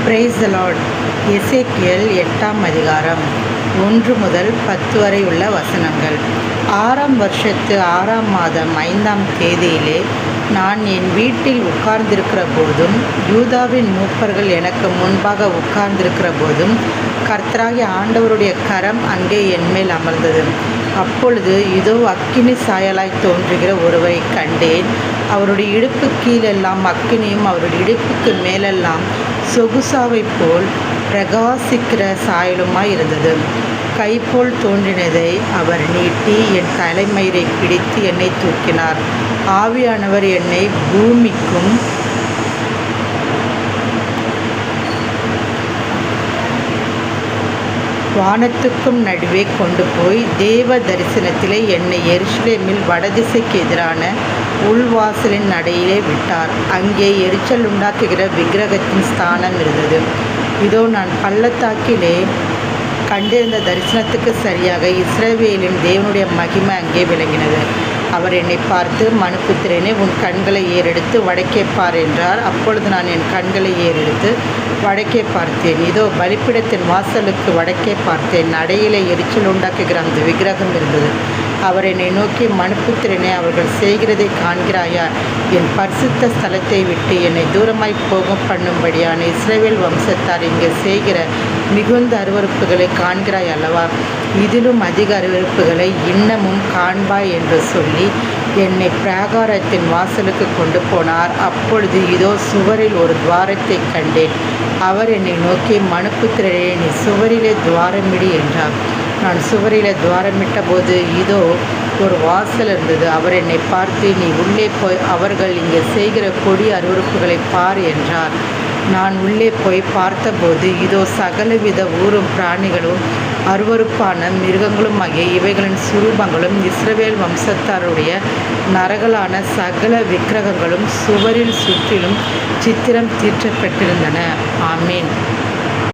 Praise the Lord. எசேக்கியேல் 8ஆம் அதிகாரம் 1 முதல் 10 வரை உள்ள வசனங்கள். 6ஆம் வருஷத்து 6ஆம் மாதம் 5ஆம் தேதியிலே நான் என் வீட்டில் உட்கார்ந்திருக்கிற போதும், யூதாவின் மூப்பர்கள் எனக்கு முன்பாக உட்கார்ந்திருக்கிற போதும், கர்த்தராகிய ஆண்டவருடைய கரம் அங்கே என்மேல் அமர்ந்தது. அப்பொழுது இதோ அக்கினி சாயலாய் தோன்றுகிற ஒருவரை கண்டேன். அவருடைய இடுப்பு கீழெல்லாம் அக்கினியும், அவருடைய இடுப்புக்கு மேலெல்லாம் சொகுசாவை போல் பிரகாசிக்கிற சாயலுமாய் இருந்தது. கைப்போல் தோன்றினதை அவர் நீட்டி என் தலைமயிரை பிடித்து என்னை தூக்கினார். ஆவியானவர் என்னை பூமிக்கும் வானத்துக்கும் நடுவே கொண்டு போய் தேவ தரிசனத்திலே என்னை எருசலேமில் வடதிசைக்கு எதிரான உள்வாசலின் நடையிலே விட்டார். அங்கே எரிச்சல் உண்டாக்குகிற விக்கிரகத்தின் ஸ்தானம் இருந்தது. இதோ நான் பள்ளத்தாக்கிலே கண்டிருந்த தரிசனத்துக்கு சரியாக இஸ்ரவேலின் தேவனுடைய மகிமை அங்கே விளங்கினது. அவர் என்னை பார்த்து, மனுபுத்திரனே, உன் கண்களை ஏறெடுத்து வடக்கே பார் என்றார். அப்பொழுது நான் என் கண்களை ஏறெடுத்து வடக்கே பார்த்தேன். இதோ பலிபீடத்தின் வாசலுக்கு வடக்கே பார்த்தேன். நடையிலே எரிச்சல் உண்டாக்குகிற அந்த விக்கிரகம் இருந்தது. அவர் என்னை நோக்கி, மனுபுத்திரனே, அவர்கள் செய்கிறதை காண்கிறாயா? என் பரிசுத்த ஸ்தலத்தை விட்டு என்னை தூரமாய் போக பண்ணும்படியான இஸ்ரவேல் வம்சத்தார் இங்கே செய்கிற மிகுந்த அருவருப்புகளை காண்கிறாய் அல்லவா? இதிலும் அதிக அருவருப்புகளை இன்னமும் காண்பாய் என்று சொல்லி என்னை பிராகாரத்தின் வாசலுக்கு கொண்டு போனார். அப்பொழுது இதோ சுவரில் ஒரு துவாரத்தை கண்டேன். அவர் என்னை நோக்கி, மனுபுத்திரனே, நீ சுவரிலே துவாரமிடு என்றார். நான் சுவரிலே துவாரமிட்ட போது இதோ ஒரு வாசல் இருந்தது. அவர் என்னை பார்த்து, நீ உள்ளே போய் அவர்கள் இங்கே செய்கிற கொடிய அருவருப்புகளை பார் என்றார். நான் உள்ளே போய் பார்த்தபோது இதோ சகலவித ஊரும் பிராணிகளும் அருவருப்பான மிருகங்களும் ஆகிய இவைகளின் சுரூபங்களும் இஸ்ரவேல் வம்சத்தாருடைய நரகலான சகல விக்கிரகங்களும் சுவரில் சுற்றிலும் சித்திரம் தீட்டப்பட்டிருந்தன. ஆமேன்.